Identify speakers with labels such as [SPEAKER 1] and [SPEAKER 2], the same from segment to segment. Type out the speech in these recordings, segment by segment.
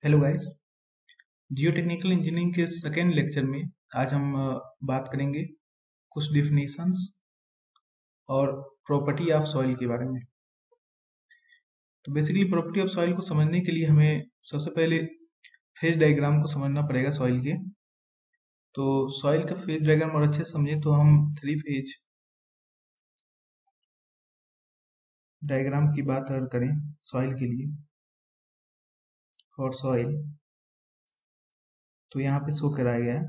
[SPEAKER 1] Hello guys, geotechnical engineering के second lecture में आज हम बात करेंगे कुछ डिफिनीशंस और प्रॉपर्टी ऑफ सॉइल के बारे में। तो बेसिकली प्रॉपर्टी ऑफ सॉइल को समझने के लिए हमें सबसे पहले फेज डायग्राम को समझना पड़ेगा सॉइल के। तो सॉइल का फेज डायग्राम और अच्छे से समझे तो हम थ्री फेज डायग्राम की बात अगर करें सॉइल के लिए और सॉइल, तो यहाँ पे शो कराया गया है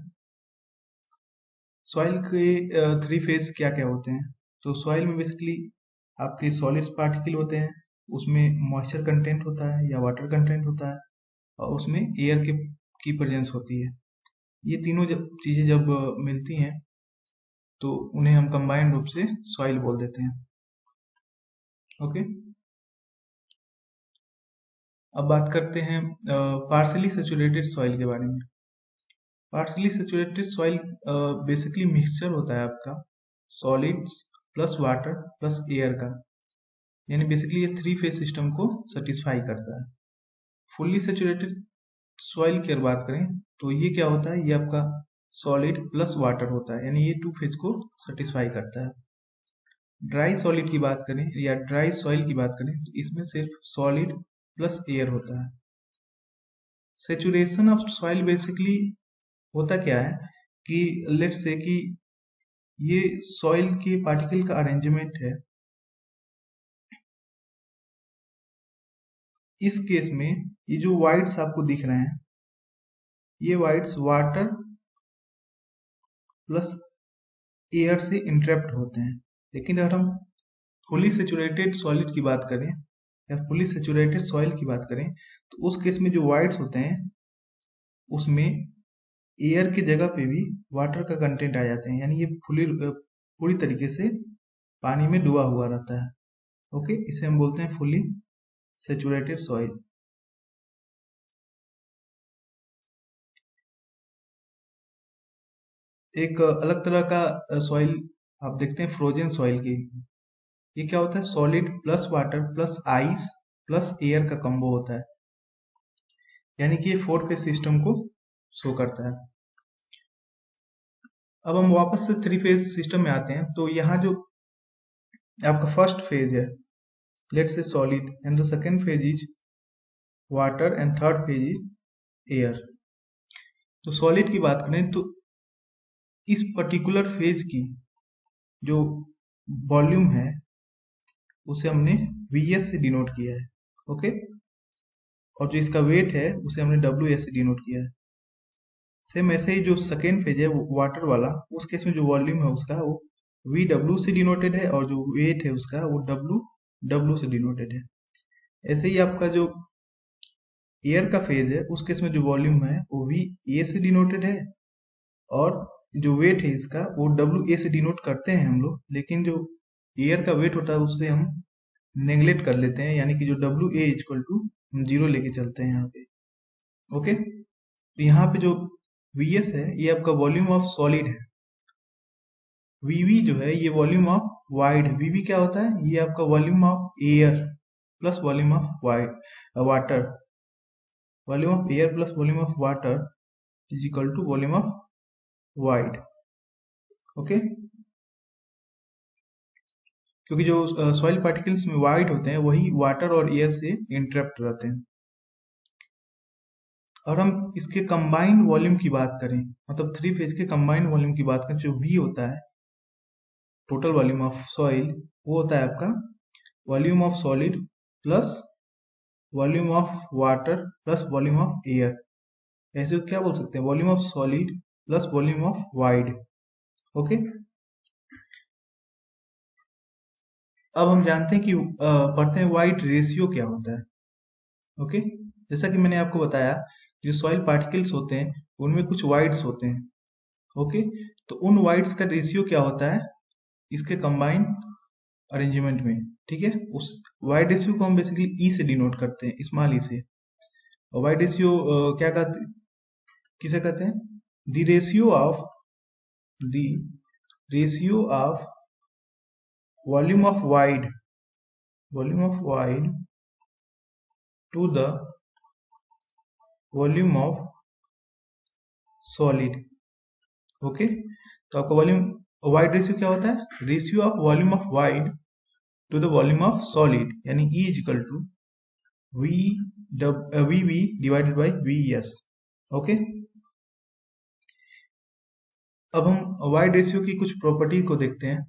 [SPEAKER 1] सॉइल के थ्री फेज क्या क्या होते हैं। तो सॉइल में बेसिकली आपके सॉलिड्स पार्टिकल होते हैं, उसमें मॉइस्चर कंटेंट होता है या वाटर कंटेंट होता है और उसमें एयर की प्रेजेंस होती है। ये तीनों जब चीजें जब मिलती हैं तो उन्हें हम कंबाइंड रूप से सॉइल बोल देते हैं। ओके, अब बात करते हैं पार्शियली सैचुरेटेड सॉइल के बारे में। Partially saturated soil basically mixture होता है आपका solids plus water plus air का, यानी बेसिकली ये थ्री फेज सिस्टम को सेटिस्फाई करता है। फुल्ली सैचुरेटेड सॉइल की अगर बात करें तो ये क्या होता है, ये आपका सॉलिड प्लस वाटर होता है, यानी ये टू फेज को सेटिस्फाई करता है। ड्राई सॉलिड की बात करें या ड्राई सॉइल की बात करें तो इसमें सिर्फ सॉलिड प्लस एयर होता है। सेचुरेशन ऑफ सॉइल बेसिकली होता क्या है कि लेट्स से कि ये सॉइल के पार्टिकल का अरेंजमेंट है। इस केस में ये जो वाइड्स आपको दिख रहे हैं, ये वाइड्स वाटर प्लस एयर से इंटरेक्ट होते हैं। लेकिन अगर हम फुली सेचुरेटेड सॉलिड की बात करें या फुली सेचुरेटेड सॉइल की बात करें तो उस केस में जो वाइड्स होते हैं उसमें एयर की जगह पे भी वाटर का कंटेंट आ जाते हैं, यानी ये पूरी तरीके से पानी में डूबा हुआ रहता है। ओके, इसे हम बोलते हैं फुली सेचुरेटेड सॉइल। एक अलग तरह का सॉइल आप देखते हैं फ्रोजन सॉइल की। ये क्या होता है, solid plus water plus ice plus air का कॉम्बो होता है, यानी कि ये फोर फेज सिस्टम को शो करता है। अब हम वापस से थ्री फेज सिस्टम में आते हैं। तो यहाँ जो आपका फर्स्ट फेज है, let's say solid, and the second phase is water and third phase is air. तो सॉलिड की बात करें तो इस पर्टिकुलर फेज की जो वॉल्यूम है उसे हमने Vs से डिनोट किया है। ओके, और जो इसका वेट है उसे हमने Ws से डिनोट किया है। सेम ऐसे ही जो सेकेंड फेज है वाटर वाला, उस केस में जो वॉल्यूम है उसका वो Vw से डिनोटेड है और जो वेट है उसका वो W से डिनोटेड है। ऐसे ही आपका जो एयर का फेज है उस केस में जो वॉल्यूम है वो Va से डिनोटेड है और जो वेट है इसका वो Wa से डिनोट करते हैं हम लोग, लेकिन जो एयर का वेट होता है उससे हम नेग्लेक्ट कर लेते हैं, यानी कि जो Wa इक्वल टू हम जीरो लेके चलते हैं यहाँ पे। ओके, तो यहाँ पे जो Vs है ये आपका वॉल्यूम ऑफ सॉलिड है। Vv जो है ये वॉल्यूम ऑफ वाइड है। Vv क्या होता है, ये आपका volume of air plus volume of water. Volume of air plus volume of water is equal to volume of void. Okay, क्योंकि जो सॉइल पार्टिकल्स में वाइड होते हैं वही वाटर और एयर से इंटरेक्ट रहते हैं। और हम इसके कंबाइंड वॉल्यूम की बात करें, मतलब थ्री फेज के कंबाइंड वॉल्यूम की बात करें, जो V होता है टोटल वॉल्यूम ऑफ सॉइल, वो होता है आपका volume of solid plus volume of water plus volume of air. ऐसे क्या बोल सकते हैं, volume of solid plus volume of void. Okay, अब हम जानते हैं कि पढ़ते हैं वाइड रेशियो क्या होता है। ओके, जैसा कि मैंने आपको बताया जो सॉइल पार्टिकल्स होते हैं उनमें कुछ वाइड्स होते हैं। ओके, तो उन वाइड्स का रेशियो क्या होता है इसके कंबाइन अरेंजमेंट में। ठीक है, उस वाइड रेशियो को हम बेसिकली ई से डिनोट करते हैं, स्मॉल ई से। और वाइड रेशियो क्या कहते, किसे कहते हैं, the ratio of volume of void to the volume of solid. Okay, तो आपका वॉल्यूम वाइड रेशियो क्या होता है? Ratio of volume of void to the volume of solid, यानी E is equal to V divided by VS। Okay, अब हम void ratio की कुछ प्रॉपर्टी को देखते हैं।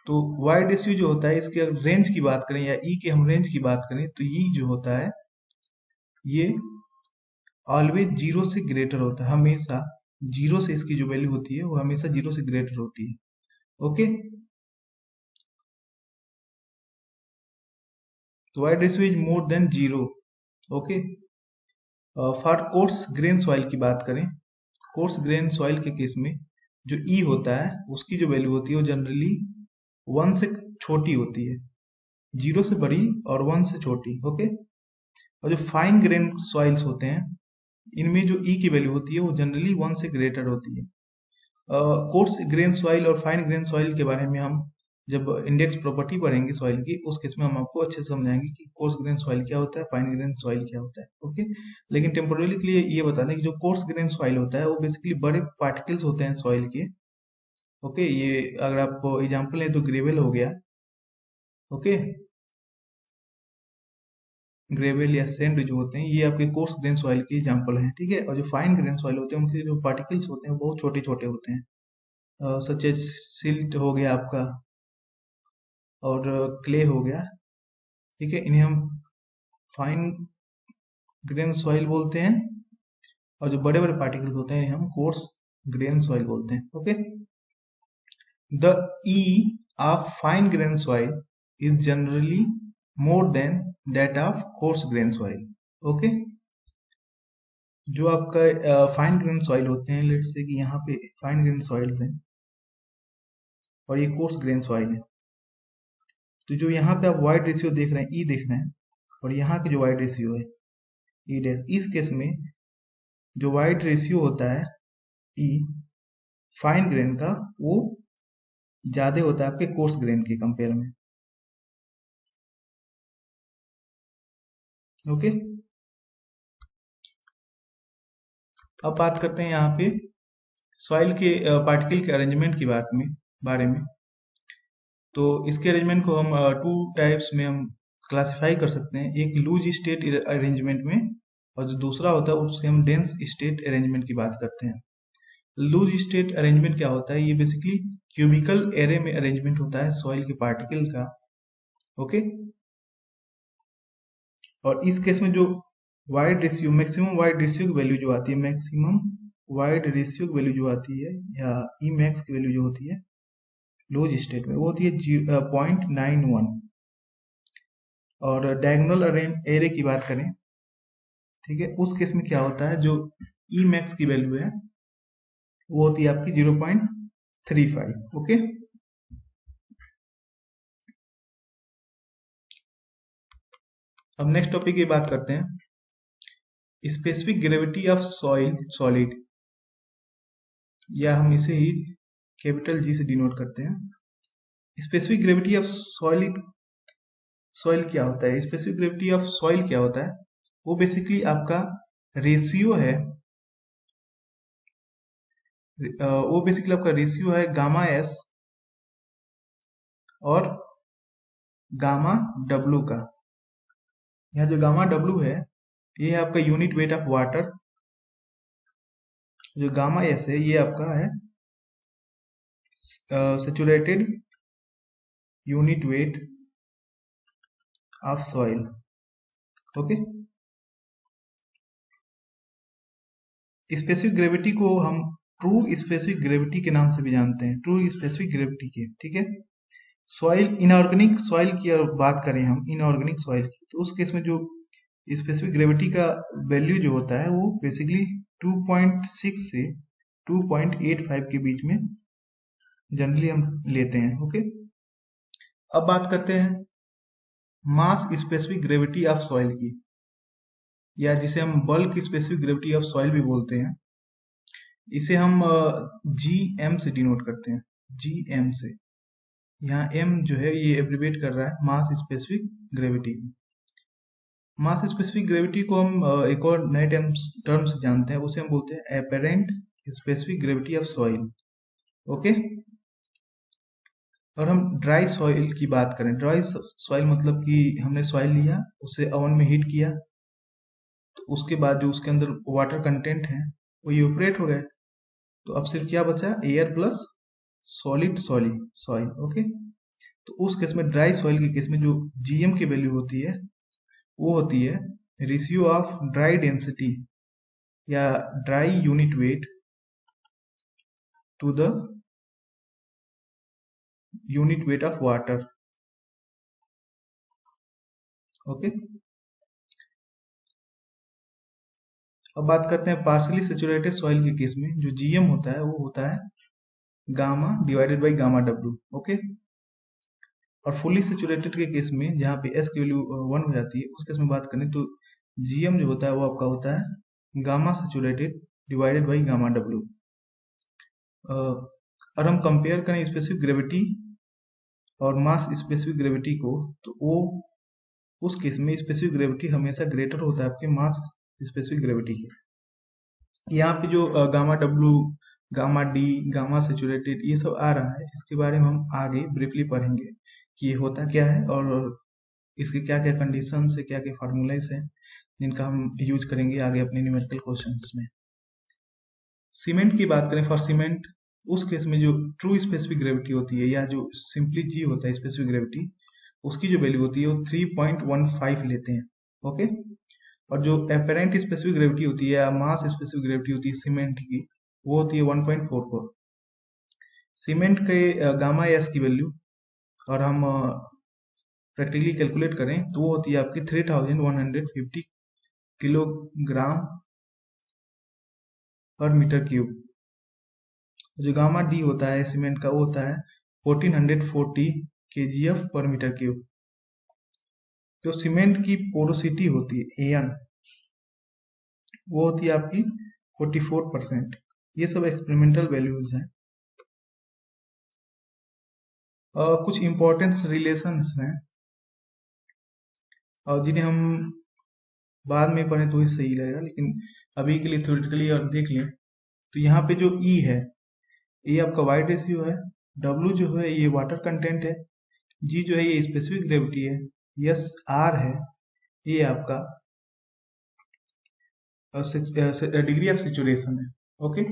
[SPEAKER 1] तो वाइड रेशियो जो होता है, इसके अगर रेंज की बात करें या E के हम रेंज की बात करें, तो ये जो होता है ये ऑलवेज 0 से ग्रेटर होता है। हमेशा 0 से इसकी जो वैल्यू होती है वो हमेशा 0 से ग्रेटर होती है। ओके, तो void ratio is more than 0। Okay, for coarse grain soil की बात करें, कोर्स ग्रेन सॉइल के केस में जो E होता है उसकी जो वैल्यू होती है वो जनरली 1 से छोटी होती है, 0 से बड़ी और 1 से छोटी। ओके, और जो फाइन ग्रेन सॉइल्स होते हैं इनमें जो E की वैल्यू होती है वो जनरली 1 से ग्रेटर होती है। कोर्स ग्रेन सॉइल और फाइन ग्रेन सॉइल के बारे में हम जब इंडेक्स प्रॉपर्टी पढ़ेंगे सॉइल की, उस केस में हम आपको अच्छे से समझाएंगे कि कोर्स ग्रेन सॉइल क्या होता है, फाइन ग्रेन सॉइल क्या होता है। ओके, लेकिन टेम्पोरली के लिए ये बता दें कि जो कोर्स ग्रेन सॉइल होता है वो बेसिकली बड़े पार्टिकल्स होते हैं सॉइल के। ओके, ये अगर आपको एग्जाम्पल है तो ग्रेवल हो गया। ओके, ग्रेवल या सैंड जो होते हैं ये आपके कोर्स ग्रेन सॉइल के एग्जाम्पल हैं। ठीक है, और जो फाइन ग्रेन सॉइल होते हैं उनके जो पार्टिकल्स होते हैं वो बहुत छोटे छोटे होते हैं, सच एज सिल्ट हो गया आपका और क्ले हो गया। ठीक है, इन्हें हम फाइन ग्रेन सॉइल बोलते हैं, और जो बड़े बड़े पार्टिकल्स होते हैं इन्हें हम कोर्स ग्रेन सॉइल बोलते हैं। Okay, the E of fine grain soil is generally more than that of coarse grain soil. Okay, जो आपका फाइन ग्रेन सॉइल होते हैं, लेट्स से कि यहाँ पे फाइन ग्रेन सॉइल्स हैं और ये कोर्स ग्रेन सॉइल है, तो जो यहाँ पे आप वाइड रेशियो देख रहे हैं E देख रहे हैं, और यहाँ की जो वाइड रेशियो है E डैश, इस केस में जो वाइड रेशियो होता है E फाइन ग्रेन का वो ज्यादा होता है आपके कोर्स ग्रेन के कंपेयर में। ओके, अब बात करते हैं यहाँ पे सॉइल के पार्टिकल के अरेंजमेंट की बारे में। तो इसके अरेंजमेंट को हम टू टाइप्स में हम क्लासिफाई कर सकते हैं, एक लूज स्टेट अरेंजमेंट में, और जो दूसरा होता है उससे हम डेंस स्टेट अरेंजमेंट की बात करते हैं। लूज स्टेट अरेंजमेंट क्या होता है? ये बेसिकली क्यूबिकल एरे में अरेंजमेंट होता है सॉइल के पार्टिकल का। ओके, और इस केस में जो void ratio, maximum void ratio की वैल्यू जो आती है, मैक्सिमम वाइड रेशियो की वैल्यू जो आती है या ई मैक्स की वैल्यू जो होती है लूज स्टेट में वो होती है 0.91। और डायगोनल एरे की बात करें, ठीक है, उस केस में क्या होता है, जो ई मैक्स की वैल्यू है वो होती है आपकी 0.35। ओके, अब नेक्स्ट टॉपिक की बात करते हैं, specific gravity of soil solid, या हम इसे ही कैपिटल G से डिनोट करते हैं। Specific gravity of solid soil क्या होता है? स्पेसिफिक ग्रेविटी ऑफ सॉइल क्या होता है? वो बेसिकली आपका रेशियो है, वो बेसिकली आपका रेशियो है गामा S और गामा W का। यहाँ जो गामा W है ये है आपका यूनिट वेट ऑफ वाटर, जो गामा S है ये आपका है saturated unit weight of soil. Okay, specific gravity को हम ट्रू स्पेसिफिक ग्रेविटी के नाम से भी जानते हैं, ट्रू स्पेसिफिक ग्रेविटी के। ठीक है, सॉइल इनऑर्गेनिक सॉइल की अगर बात करें हम इनऑर्गेनिक सॉइल की, तो उस केस में जो स्पेसिफिक ग्रेविटी का वैल्यू जो होता है वो बेसिकली 2.6 से 2.85 के बीच में जनरली हम लेते हैं। ओके, अब बात करते हैं मास स्पेसिफिक ग्रेविटी ऑफ सॉइल की, या जिसे हम bulk specific gravity of soil भी बोलते हैं। इसे हम GM से डिनोट करते हैं, GM से। यहाँ M जो है ये एब्रिवेट कर रहा है मास स्पेसिफिक ग्रेविटी। मास स्पेसिफिक ग्रेविटी को हम एक और नए टर्म से जानते हैं, उसे हम बोलते हैं apparent specific gravity of soil. Okay, और हम ड्राई सॉइल की बात करें, ड्राई सॉइल मतलब कि हमने सॉइल लिया, उसे ओवन में हीट किया, तो उसके बाद जो उसके अंदर वाटर कंटेंट है वो इवेपोरेट हो गए, तो अब सिर्फ क्या बचा, air plus solid soil. Okay, तो उस केस में ड्राई सॉइल के केस में जो जीएम की वैल्यू होती है वो होती है रेशियो ऑफ ड्राई डेंसिटी या dry unit weight to the unit weight of water. Okay, अब बात करते हैं पार्शियली सैचुरेटेड सॉइल के केस में जो जीएम होता है वो होता है gamma divided by gamma W. Okay, और फुली सैचुरेटेड के केस में जहाँ पे एस की वैल्यू 1 हो जाती है, उस केस में बात करें तो जीएम जो होता है वो आपका होता है gamma saturated divided by gamma W. और हम कंपेयर करें स्पेसिफिक ग्रेविटी और मास स्पेसिफिक ग्रेविटी को, तो वो उस केस में स्पेसिफिक ग्रेविटी हमेशा ग्रेटर होता है आपके मास स्पेसिफिक ग्रेविटी के। यहाँ पे जो gamma W, gamma D, gamma saturated ये सब आ रहा है, इसके बारे में हम आगे ब्रीफली पढ़ेंगे कि ये होता क्या है और इसके क्या क्या कंडीशन है, क्या क्या फार्मूलाइज हैं जिनका हम यूज करेंगे आगे अपने न्यूमेरिकल क्वेश्चंस में। सीमेंट की बात करें, फॉर सीमेंट उस केस में जो ट्रू स्पेसिफिक ग्रेविटी होती है या जो सिंपली जी होता है स्पेसिफिक ग्रेविटी, उसकी जो वैल्यू होती है वो 3.15 लेते हैं। ओके, और जो एपेरेंट स्पेसिफिक ग्रेविटी होती है या मास स्पेसिफिक ग्रेविटी होती है सीमेंट की, वो होती है 1.44। सीमेंट के गामा एस की वैल्यू और हम प्रैक्टिकली कैलकुलेट करें तो वो होती है आपकी 3150 किलोग्राम पर मीटर क्यूब। जो गामा डी होता है सीमेंट का वो होता है 1440 kgf पर मीटर क्यूब। जो सीमेंट की पोरोसिटी होती है एन, वो होती है आपकी 44%। ये सब एक्सपेरिमेंटल वैल्यूज हैं। कुछ इंपॉर्टेंट रिलेशंस हैं और जिन्हें हम बाद में पढ़ें तो ही सही लगेगा, लेकिन अभी के लिए थ्योरेटिकली और देख लें तो यहाँ पे जो ई है ये आपका वाई रेशियो है, डब्ल्यू जो है ये वाटर कंटेंट है, जी जो है ये स्पेसिफिक ग्रेविटी है, यस आर है ये आपका डिग्री ऑफ सैचुरेशन है। ओके,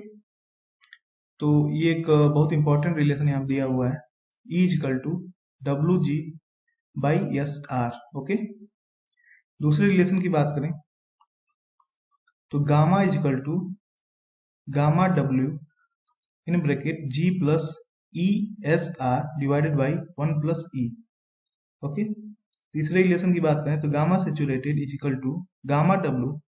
[SPEAKER 1] तो ये एक बहुत इंपॉर्टेंट रिलेशन यहाँ दिया हुआ है, E equal to W G by S R. Okay, दूसरे रिलेशन की बात करें तो gamma equal to gamma W in bracket G plus E S R divided by 1 plus E. Okay, तीसरे रिलेशन की बात करें तो gamma saturated is equal to gamma W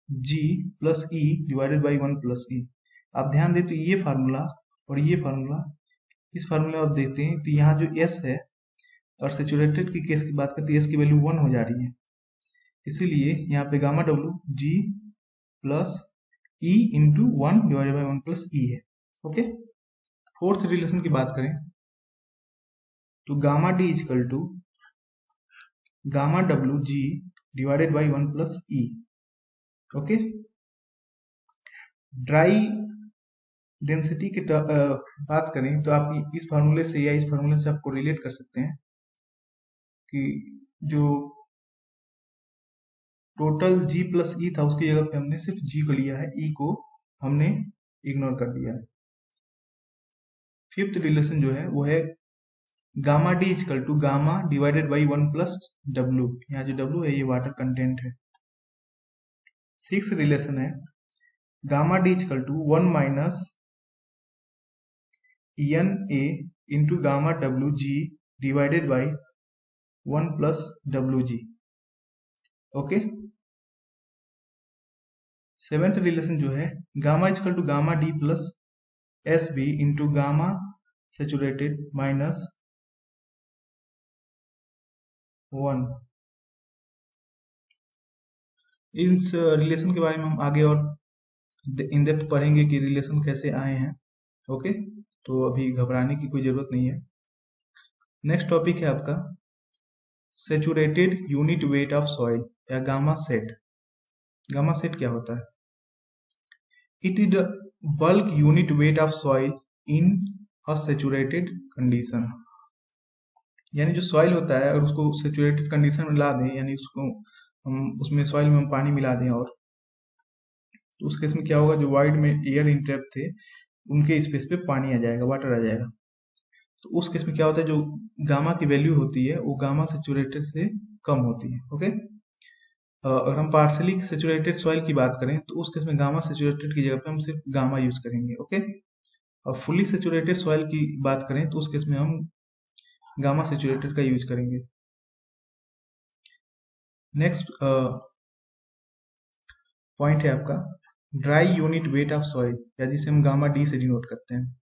[SPEAKER 1] G plus E divided by 1 plus E. आप ध्यान दें तो ये फार्मूला और ये फार्मूला, इस फार्मूला आप देखते हैं तो यहाँ जो एस है और सैचुरेटेड की केस की बात करते हैं एस की वैल्यू 1 हो जा रही है, इसीलिए यहाँ पे gamma W G plus E into 1 divided by 1 plus E है। ओके, फोर्थ रिलेशन की बात करें तो gamma D equal to gamma W G divided by 1 plus E. Okay, dry density की बात करें तो आप इस फार्मूले से या इस फार्मूले से आपको रिलेट कर सकते हैं कि जो टोटल जी प्लस ई था उसकी जगह पे हमने सिर्फ जी को लिया है, ई को हमने इग्नोर कर दिया है। फिफ्थ रिलेशन जो है वो है gamma D equal to gamma divided by 1 plus W, यहाँ जो डब्ल्यू है ये वाटर कंटेंट है। सिक्स रिलेशन है gamma D equal to 1 minus N A into gamma W G divided by 1 plus W G. Okay, seventh relation जो है gamma equal to gamma D plus S B into gamma saturated minus 1। इस relation के बारे में हम आगे और in depth पढ़ेंगे कि रिलेशन कैसे आए हैं। ओके, तो अभी घबराने की कोई जरूरत नहीं है। नेक्स्ट टॉपिक है आपका saturated unit weight of soil. या गामा सेट। गामा सेट क्या होता है? It is the bulk unit weight of soil in a saturated condition. यानी जो सॉइल होता है, अगर उसको सैचुरेटेड कंडीशन में ला दें, यानी उसको हम उसमें सॉइल में हम पानी मिला दें, और तो उस केस में क्या होगा, जो वाइड में एयर इंटरैक्ट थे उनके स्पेस पे पानी आ जाएगा, वाटर आ जाएगा। तो उस केस में क्या होता है, जो गामा की वैल्यू होती है वो गामा सैचुरेटेड से कम होती है। ओके, अगर हम पार्शियली सैचुरेटेड सॉइल की बात करें तो उस केस में गामा सैचुरेटेड की जगह पे हम सिर्फ गामा यूज करेंगे। ओके, और फुली सैचुरेटेड सॉइल की बात करें तो उस केस में हम गामा सैचुरेटेड का यूज करेंगे। नेक्स्ट पॉइंट है आपका dry unit weight of soil, या जिसे हम गामा डी से डिनोट करते हैं।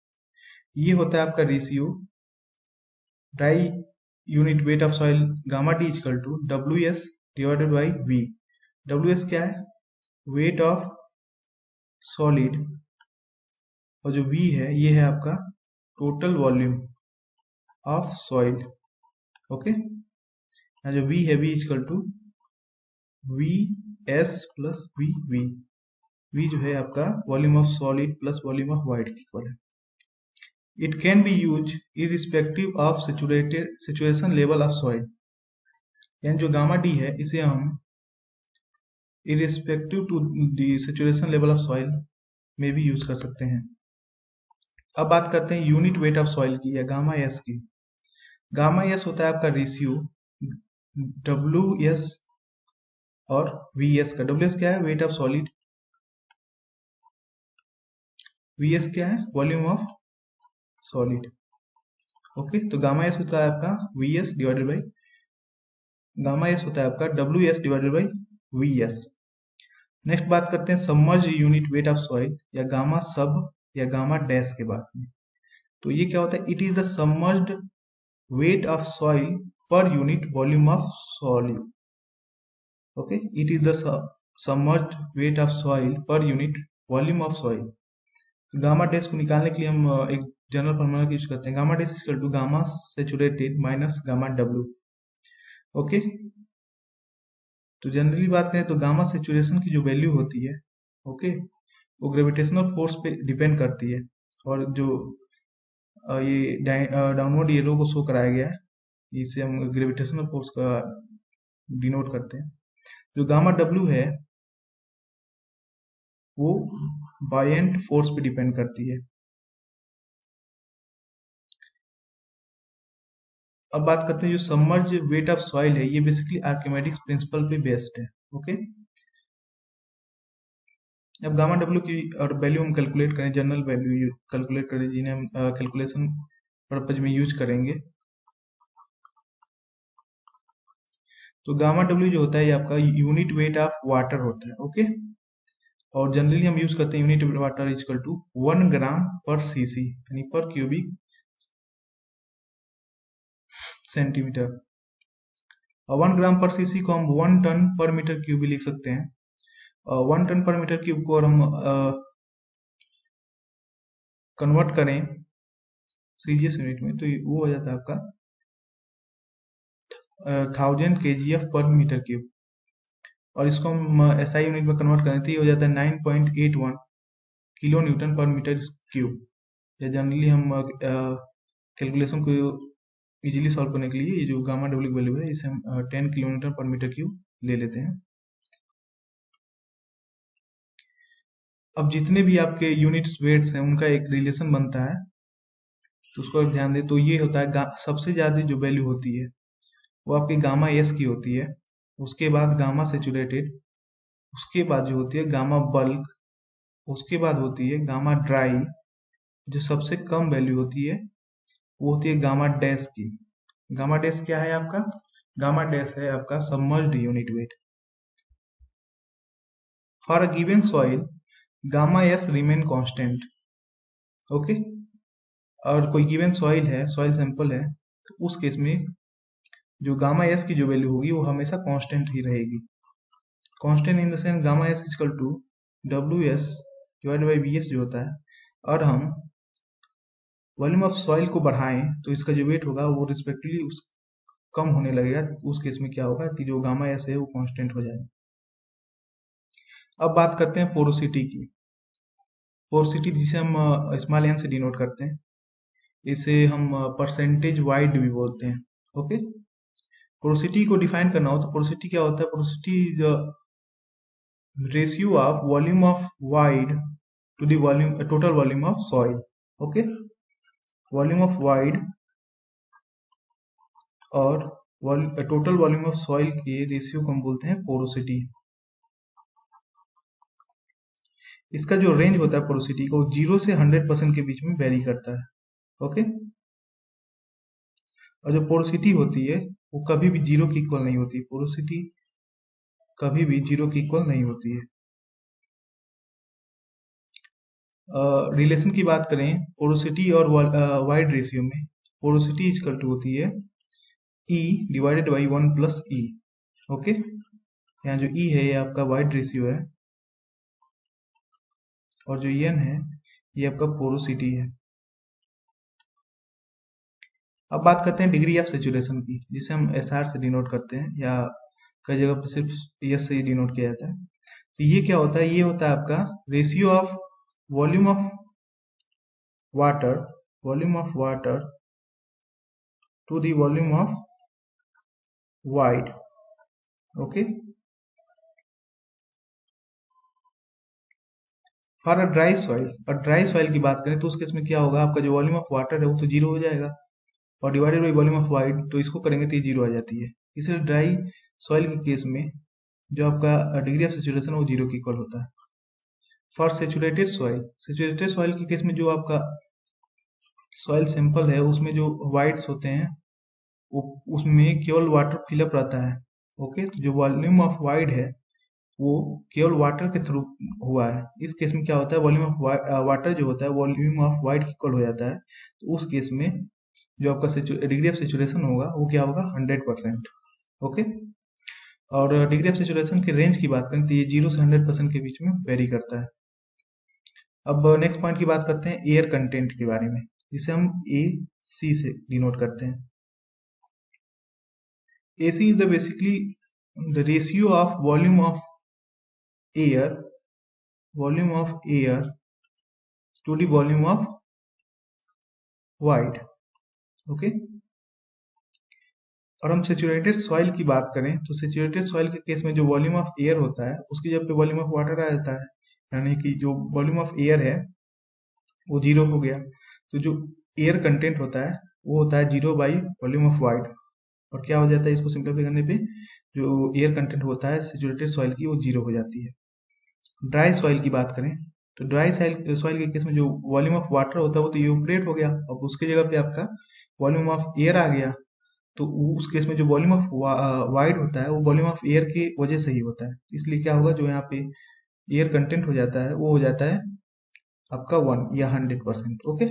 [SPEAKER 1] ये होता है आपका ratio dry unit weight of soil gamma D equal to W S divided by V. W S क्या है? वेट ऑफ सॉलिड, और जो वी है ये है आपका total volume of soil. Okay, जो वी है V equal to V S plus V V. V जो है आपका volume of solid plus volume of void की इक्वल है। It can be use irrespective of situation level of soil. यानी जो gamma D है इसे हम irrespective to the situation level of soil में भी यूज कर सकते हैं। अब बात करते हैं यूनिट वेट ऑफ सॉइल की, या गामा एस की। गामा एस होता है आपका रेशियो डब्ल्यू एस और वी एस का। डब्ल्यू एस क्या है? Weight of solid. V S क्या है? Volume of solid. ओके, तो गामा एस होता है आपका V S divided by, gamma S होता है आपका W S divided by V S. Next बात करते हैं submerge unit weight of soil, या गामा सब या गामा डैश के बाद में। तो ये क्या होता है? It is the submerged wait of soil per unit volume of solid. Okay, it is the submerged wait of soil per unit volume of soil. Gamma dash को निकालने के लिए हम एक जनरल फॉर्मूला यूज करते हैं, gamma dash equal to gamma saturated minus gamma W. Okay, तो generally बात करें तो गामा सैचुरेशन की जो वैल्यू होती है, ओके, वो ग्रेविटेशनल फोर्स पे डिपेंड करती है। और जो ये डाउनवर्ड एरो को शो कराया गया है, इसे हम ग्रेविटेशनल फोर्स का डिनोट करते हैं। जो गामा डब्ल्यू है वो बायएंट फोर्स पे डिपेंड करती है। अब बात करते हैं जो सबमर्ज वेट ऑफ सॉइल है, ये बेसिकली आर्किमेडिक्स प्रिंसिपल पे बेस्ड है। ओके, अब गामा डब्ल्यू की और वैल्यू हम कैलकुलेट करें, जनरल वैल्यू कैलकुलेट करें जिन्हें हम कैलकुलेशन पर्पज में यूज करेंगे। तो गामा डब्ल्यू जो होता है ये आपका यूनिट वेट ऑफ वाटर होता है। ओके, और जनरली हम यूज करते हैं यूनिट वाटर इक्वल टू 1 ग्राम पर सीसी, यानी पर क्यूबिक सेंटीमीटर। और 1 ग्राम पर सीसी को हम 1 टन पर मीटर क्यूब भी लिख सकते हैं। 1 टन पर मीटर क्यूब को और हम कन्वर्ट करें सीजीएस यूनिट में तो वो हो जाता है आपका 1000 kgf पर मीटर क्यूब। और इसको हम एसआई यूनिट में कन्वर्ट करें तो ये हो जाता है 9.81 किलो न्यूटन पर मीटर क्यूब। या जनरली हम कैलकुलेशन को इजीली सॉल्व करने के लिए ये जो गामा डब्ल्यू वैल्यू है इसे हम 10 किलोमीटर पर मीटर क्यूब ले लेते हैं। अब जितने भी आपके यूनिट्स वेट्स हैं उनका एक रिलेशन बनता है, तो उसको ध्यान दें। तो ये होता है सबसे ज्यादा जो वैल्यू होती है वो आपकी गामा एस की होती है, उसके बाद गामा सैचुरेटेड, उसके बाद जो होती है गामा बल्क, उसके बाद होती है गामा ड्राई, जो सबसे कम वैल्यू होती है वो होती है गामा डैश की। गामा डैश क्या है आपका? गामा डैश है आपका submerged unit weight. For a given soil gamma S remain constant. Okay, और कोई गिवन सॉइल है, सॉइल सैंपल है, तो उस केस में जो गामा एस की जो वैल्यू होगी वो हमेशा कांस्टेंट ही रहेगी। Constant in the sense gamma S equal to W S divide by V S जो होता है। और हम वॉल्यूम ऑफ सॉइल को बढ़ाएं तो इसका जो वेट होगा वो रिस्पेक्टिवली उस कम होने लगेगा, उस केस में क्या होगा कि जो गामा एस है वो कांस्टेंट हो जाएगा। अब बात करते हैं पोरोसिटी की। पोरोसिटी जिसे हम स्मॉल एन से डिनोट करते हैं, इसे हम परसेंटेज वाइड भी बोलते हैं। ओके, पोरोसिटी को डिफाइन करना हो तो पोरोसिटी क्या होता है? Porosity is ratio of volume of void to the volume total volume of soil. Okay, volume of void और टोटल वॉल्यूम ऑफ सॉइल के रेशियो को हम बोलते हैं पोरोसिटी। इसका जो रेंज होता है पोरोसिटी का, वो 0 से 100% के बीच में वेरी करता है। ओके, और जो पोरोसिटी होती है वो कभी भी 0 की इक्वल नहीं होती। पोरोसिटी कभी भी 0 की इक्वल नहीं होती है। रिलेशन की बात करें पोरोसिटी और वाइड रेशियो में, पोरोसिटी इक्वल टू होती है E divided by 1 plus E। Okay, यहाँ जो E है ये आपका वाइड रेशियो है और जो N है ये आपका पोरोसिटी है। अब बात करते हैं डिग्री ऑफ सेचुरेशन की, जिसे हम SR से डिनोट करते हैं या कई जगह पर सिर्फ S से ही डिनोट किया जाता है। तो ये क्या होता है? ये होता है आपका ratio of volume of water to the volume of void. Okay, for a dry soil, और ड्राई सॉइल की बात करें तो उस केस में क्या होगा? आपका जो वॉल्यूम ऑफ वाटर है वो तो 0 हो जाएगा और divided by volume of wide, तो इसको करेंगे तो ये 0 आ जाती है। इसलिए ड्राई सॉइल के केस में जो आपका डिग्री ऑफ सेचुरेशन वो 0 की इक्वल होता है। फॉर सेचुरेटेड सॉइल के केस में जो आपका सॉइल सैंपल है उसमें जो वाइड्स होते हैं उसमें केवल वाटर फिलअप रहता है। ओके, तो जो वॉल्यूम ऑफ वाइड है वो केवल वाटर के थ्रू हुआ है। इस केस में क्या होता है? वॉल्यूम ऑफ वाटर जो होता है वॉल्यूम ऑफ वाइड इक्वल हो जाता है। तो उस केस में जो आपका डिग्री ऑफ सेचुरेशन होगा वो क्या होगा? 100%। ओके, और डिग्री ऑफ सेचुरेशन के रेंज की बात करें तो ये 0 से 100% के बीच में वेरी करता है। अब नेक्स्ट पॉइंट की बात करते हैं एयर कंटेंट के बारे में, जिसे हम AC से डिनोट करते हैं। AC is the basically the ratio of volume of air to the volume of void। Okay, और हम सेचुरेटेड सॉइल की बात करें तो सेचुरेटेड सॉइल के केस में जो वॉल्यूम ऑफ एयर होता है उसकी जगह पे वॉल्यूम ऑफ वाटर आ जाता है, यानी कि जो वॉल्यूम ऑफ एयर है वो 0 हो गया। तो जो एयर कंटेंट होता है वो होता है 0 बाई वॉल्यूम ऑफ वाइड, और क्या हो जाता है? इसको सिंप्लीफाई करने पे जो एयर कंटेंट होता है सेचुरेटेड सॉइल की वो 0 हो जाती है। ड्राई सॉइल की बात करें तो ड्राई सॉइल के केस में जो वॉल्यूम ऑफ वाटर होता है वो तो इवेपोरेट हो गया, अब उसकी जगह पे आपका वॉल्यूम ऑफ एयर आ गया। तो उस केस में जो वॉल्यूम ऑफ वाइड होता है वो वॉल्यूम ऑफ एयर की वजह से ही होता है। इसलिए क्या होगा? जो यहाँ पे एयर कंटेंट हो जाता है वो हो जाता है आपका 1 या 100%। ओके,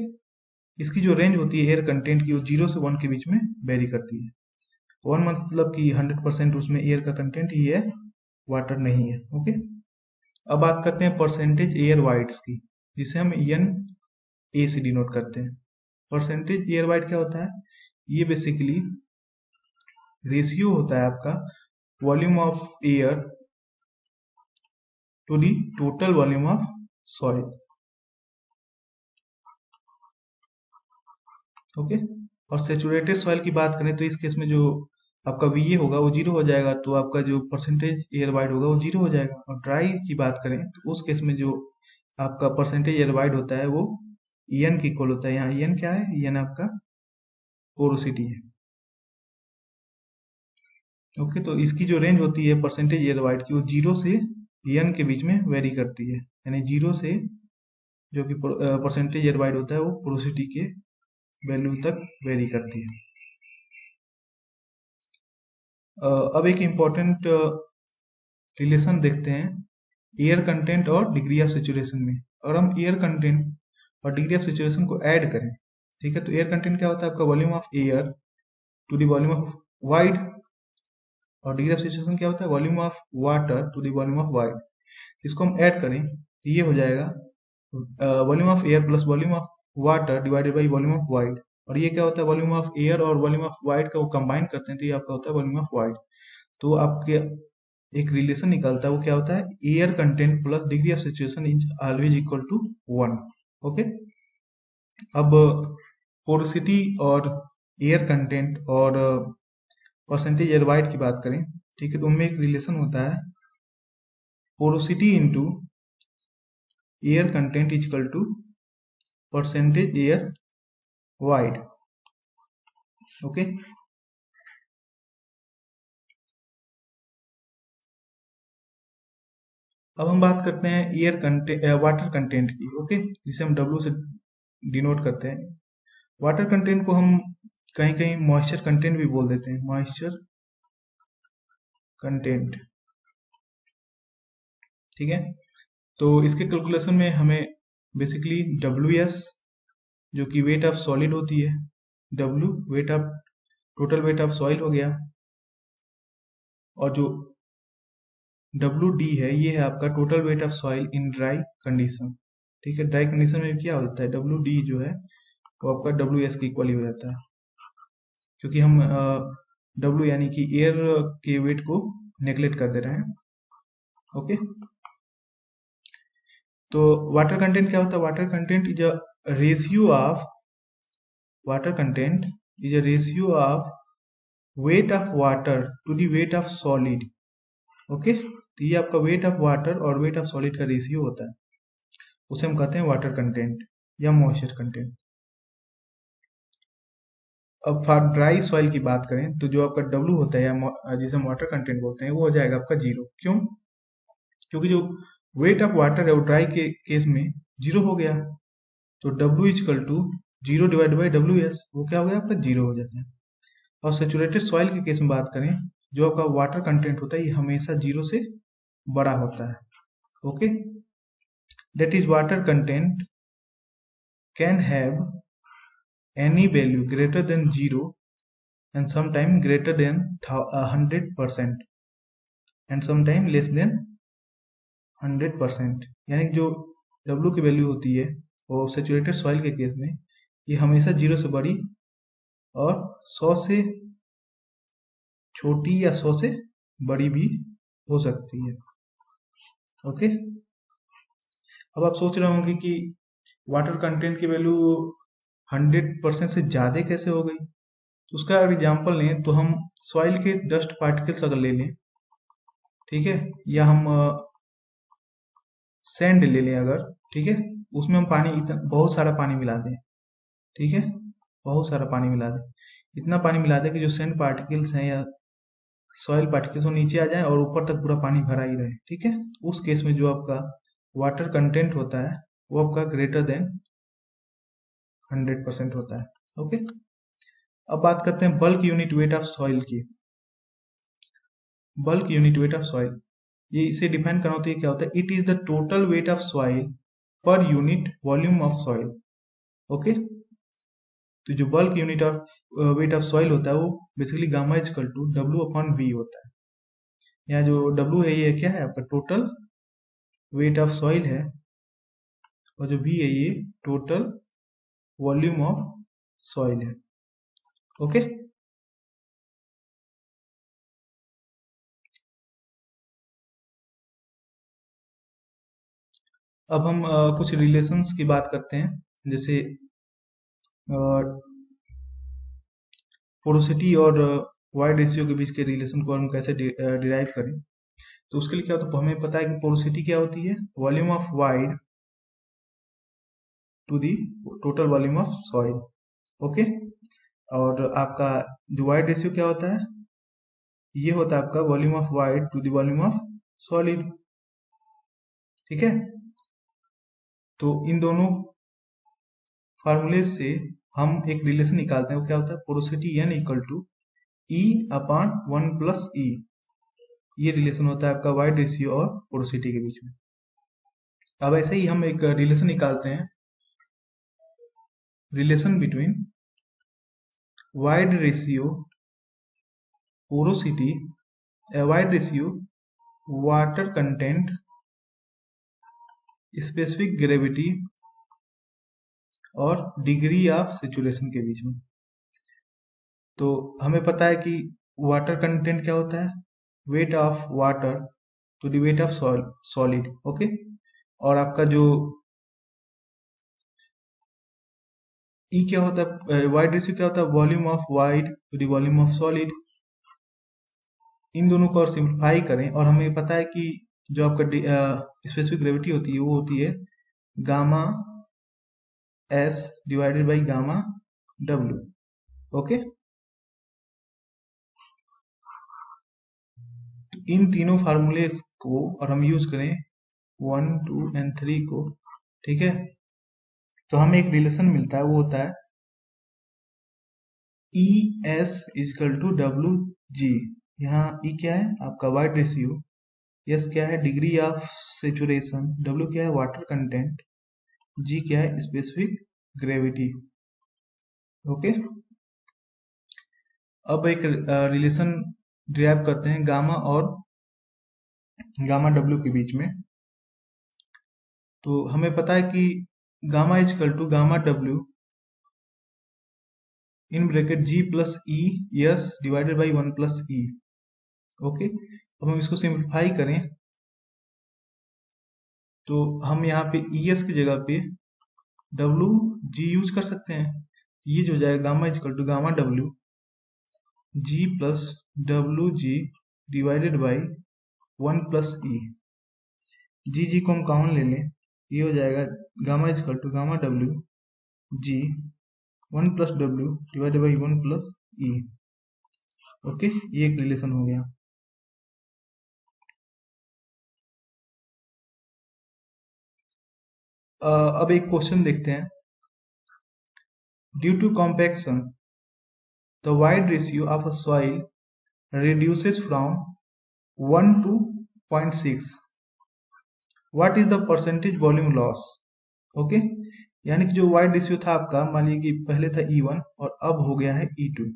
[SPEAKER 1] इसकी जो रेंज होती है एयर कंटेंट की वो 0 से 1 के बीच में वेरी करती है। 1 मतलब कि 100% उसमें एयर का कंटेंट ही है, वाटर नहीं है। ओके, अब बात करते हैं परसेंटेज एयर वाइड्स की, जिसे हम NA से डिनोट करते हैं। परसेंटेज एयर वाइड क्या होता है? ये बेसिकली रेशियो होता है आपका volume of air to the total volume of soil. Okay, और सेचुरेटेड सॉइल की बात करें तो इस केस में जो आपका VA होगा वो 0 हो जाएगा, तो आपका जो परसेंटेज एयर वाइड होगा वो 0 हो जाएगा। और ड्राई की बात करें तो उस केस में जो आपका परसेंटेज एयर वाइड होता है वो EN की इक्वल होता है। यहाँ EN क्या है? EN आपका पोरोसिटी है। ओके, तो इसकी जो रेंज होती है परसेंटेज एयर वाइड की वो 0 से EN के बीच में वेरी करती है, यानी 0 से जो कि परसेंटेज एयर वाइड होता है वो पोरोसिटी के वैल्यू तक वेरी करती है। अब एक इम्पॉर्टेंट रिलेशन देखते हैं एयर कंटेंट और डिग्री ऑफ सेचुरेशन में। और हम एयर कंटेंट और डिग्री ऑफ सेचुरेशन को ऐड करें, ठीक है, तो एयर कंटेंट क्या होता है? आपका volume of air to the volume of void, और डिग्री ऑफ सेचुरेशन क्या होता है? Volume of water to the volume of void. इसको हम ऐड करें तो ये हो जाएगा volume of air plus volume of water divided by volume of void. और ये क्या होता है, वॉल्यूम ऑफ एयर और वॉल्यूम ऑफ वाइड का वो कंबाइन करते हैं तो ये आपका होता है वॉल्यूम ऑफ वाइड। तो आपके एक रिलेशन निकलता है, वो क्या होता है, air content plus degree of saturation is always equal to 1। Okay, अब पोरोसिटी और एयर कंटेंट और परसेंटेज एयर वाइड की बात करें, ठीक है, तो उनमें एक रिलेशन होता है, porosity into air content is equal to percentage air void. Okay, अब हम बात करते हैं एयर कंटेंट, वाटर कंटेंट की। ओके, जिसे हम W से डिनोट करते हैं। वाटर कंटेंट को हम कहीं कहीं मॉइस्चर कंटेंट भी बोल देते हैं, मॉइस्चर कंटेंट, ठीक है। तो इसके कैलकुलेशन में हमें बेसिकली WS जो कि वेट ऑफ सॉलिड होती है, W weight of total weight of soil हो गया, और जो WD है ये है आपका total weight of soil in dry condition, ठीक है। ड्राई कंडीशन में क्या होता है, WD जो है वो आपका WS के इक्वल ही हो जाता है, क्योंकि हम W यानी कि एयर के वेट को नेग्लेक्ट कर दे रहे हैं। ओके, तो वाटर कंटेंट क्या होता है, water content is a ratio of, water content is a ratio of weight of water to the weight of solid. Okay, तो ये आपका वेट ऑफ वाटर और वेट ऑफ सॉलिड का रेशियो होता है, उसे हम कहते हैं वाटर कंटेंट या मॉइस्चर कंटेंट। अब फॉर ड्राई सॉइल की बात करें तो जो आपका W होता है या जिसे हम वाटर कंटेंट बोलते हैं, वो हो जाएगा आपका 0। क्यों? क्योंकि जो वेट ऑफ वाटर है वो ड्राई के केस में 0 हो गया, तो W equal to 0 divide by WS, वो क्या हो गया आपका 0 हो जाता है। और सेचुरेटेड सॉइल के केस में बात करें, जो आपका वाटर कंटेंट होता है ये हमेशा 0 से बड़ा होता है। Okay, that is water content can have any value greater than 0 and sometime greater than 100% and sometime less than 100%। यानी कि जो W की वैल्यू होती है वो सेचुरेटेड सॉइल के केस में ये हमेशा 0 से बड़ी और 100 से छोटी या 100 से बड़ी भी हो सकती है। ओके, अब आप सोच रहे होंगे कि वाटर कंटेंट की वैल्यू 100% से ज्यादा कैसे हो गई। तो उसका अगर एग्जाम्पल लें तो हम सॉइल के डस्ट पार्टिकल्स अगर ले लें, ठीक है, या हम सैंड ले लें अगर, ठीक है, उसमें हम पानी बहुत सारा पानी मिला दें, ठीक है, बहुत सारा पानी मिला दें, इतना पानी मिला दें कि जो सैंड पार्टिकल्स हैं या सॉइल पार्टिकल्स वो नीचे आ जाए और ऊपर तक पूरा पानी भरा ही रहे, ठीक है। उस केस में जो आपका वाटर कंटेंट होता है वो आपका ग्रेटर देन 100% होता है। ओके, अब बात करते हैं bulk unit weight of soil की। Bulk unit weight of soil, ये इसे डिफाइन करना होता है, क्या होता है, it is the total weight of soil per unit volume of soil. Okay, तो जो bulk unit of weight of soil होता है वो basically gamma is equal to W upon V होता है। यहाँ जो W है ये क्या है आपका टोटल वेट ऑफ सॉइल है, और जो V है ये टोटल वॉल्यूम ऑफ सॉइल है। ओके, अब हम कुछ रिलेशंस की बात करते हैं, जैसे पोरोसिटी और वाइड रेशियो के बीच के रिलेशन को हम कैसे डिराइव करें। तो उसके लिए क्या होता है, हमें पता है कि पोरोसिटी क्या होती है, volume of void to the total volume of soil. Okay, और आपका जो वाइड रेशियो क्या होता है, ये होता है आपका volume of void to the volume of solid, ठीक है। तो इन दोनों फार्मूले से हम एक रिलेशन निकालते हैं, वो क्या होता है, porosity N equal to E upon 1 plus E। ये रिलेशन होता है आपका वाइड रेशियो और पोरोसिटी के बीच में। अब ऐसे ही हम एक रिलेशन निकालते हैं, relation between void ratio porosity, void ratio water content, specific gravity और डिग्री ऑफ सेचुरेशन के बीच में। तो हमें पता है कि वाटर कंटेंट क्या होता है, weight of water to the weight of solid. Okay, और आपका जो ई क्या होता है, वाइड रेशियो क्या होता है, volume of void to the volume of solid. इन दोनों को और सिंप्लीफाई करें और हमें पता है कि जो आपका स्पेसिफिक ग्रेविटी होती है वो होती है gamma S divided by gamma W. Okay, तो इन तीनों फार्मूले को और हम यूज करें 1, 2 एंड 3 को, ठीक है, तो हमें एक रिलेशन मिलता है, वो होता है E S equal to W G. यहाँ ई क्या है आपका वाइड रेशियो, एस क्या है डिग्री ऑफ सेचुरेशन, डब्ल्यू क्या है वाटर कंटेंट, जी क्या है स्पेसिफिक ग्रेविटी। ओके, अब एक रिलेशन ड्राइव करते हैं गामा और गामा डब्ल्यू के बीच में। तो हमें पता है कि gamma is equal to gamma W in bracket G plus E S divided by 1 plus E. Okay, अब हम इसको सिंप्लीफाई करें तो हम यहाँ पे ई एस की जगह पे डब्ल्यू जी यूज कर सकते हैं। ये जो हो जाएगा gamma is equal to gamma W G plus W G divided by 1 plus E. G को हम कॉमन ले लें, ये हो जाएगा gamma is equal to gamma W G 1 plus W divided by 1 plus E. Okay, ये एक रिलेशन हो गया। अब एक क्वेश्चन देखते हैं। Due to compaction the void ratio of a soil reduces from 1 to 0.6. What is the percentage volume loss? Okay, यानी कि जो वाइड रेशियो था आपका, मान लीजिए कि पहले था E1 और अब हो गया है E2।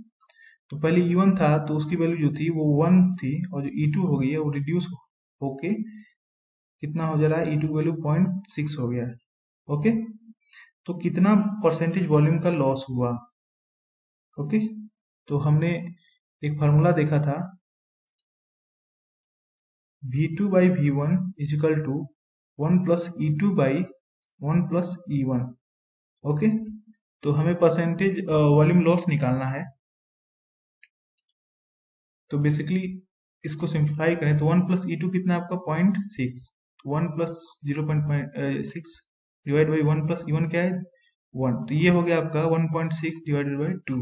[SPEAKER 1] तो पहले E1 था तो उसकी वैल्यू जो थी वो 1 थी, और जो E2 हो गई है वो रिड्यूस होके कितना हो जा रहा है, E2 वैल्यू 0.6 हो गया है। ओके, तो कितना परसेंटेज वॉल्यूम का लॉस हुआ। ओके, तो हमने एक फार्मूला देखा था V2 by V1 is equal to 1 plus E2 by 1 plus E1। Okay, तो हमें परसेंटेज वॉल्यूम लॉस निकालना है। तो बेसिकली इसको सिंप्लीफाई करें तो 1 प्लस E2 कितना है आपका 0.6, 1 plus 0.6 divide by 1 plus E1 क्या है 1, तो ये हो गया आपका 1.6 डिवाइडेड बाई 2,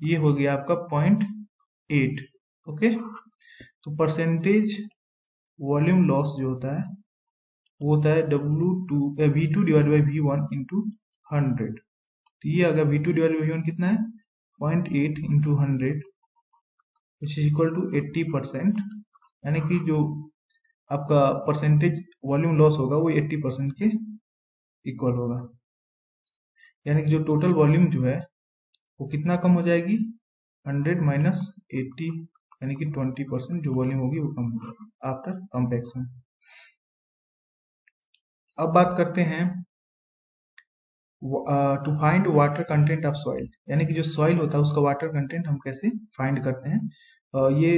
[SPEAKER 1] ये हो गया आपका 0.8। ओके, तो परसेंटेज वॉल्यूम लॉस जो होता है वो होता है V2 divide by V1 into 100। तो ये अगर V2 डिवाइड बाई V1 कितना है 0.8 into 100 which is equal to 80%, यानी कि जो आपका परसेंटेज वॉल्यूम लॉस होगा वो 80% के इक्वल होगा। यानी कि जो टोटल वॉल्यूम जो है वो कितना कम हो जाएगी 100 माइनस 80, यानी कि 20% जो वॉल्यूम होगी वो कम होगी आफ्टर कॉम्पैक्शन। अब बात करते हैं to find water content of soil, यानी कि जो सॉइल होता है उसका वाटर कंटेंट हम कैसे फाइंड करते हैं। ये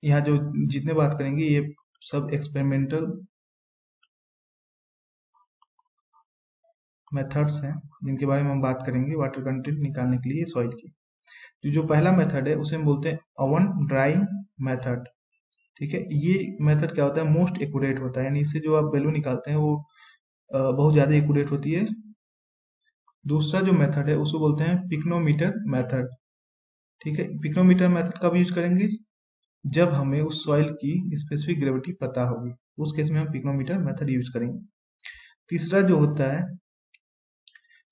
[SPEAKER 1] यहाँ जो जितने बात करेंगे ये सब एक्सपेरिमेंटल मेथड्स हैं जिनके बारे में हम बात करेंगे वाटर कंटेंट निकालने के लिए सॉइल की। तो जो पहला मेथड है उसे हम बोलते हैं ओवन ड्राइंग मेथड। ठीक है, ये मेथड क्या होता है मोस्ट एक्यूरेट होता है, यानी इससे जो आप वैल्यू निकालते हैं वो बहुत ज्यादा एक्यूरेट होती है। दूसरा जो मेथड है उसको बोलते हैं पिक्नोमीटर मेथड। ठीक है, पिक्नोमीटर मेथड कब यूज करेंगे जब हमें उस सॉइल की स्पेसिफिक ग्रेविटी पता होगी, उस केस में हम पिक्नोमीटर मेथड यूज करेंगे। तीसरा जो होता है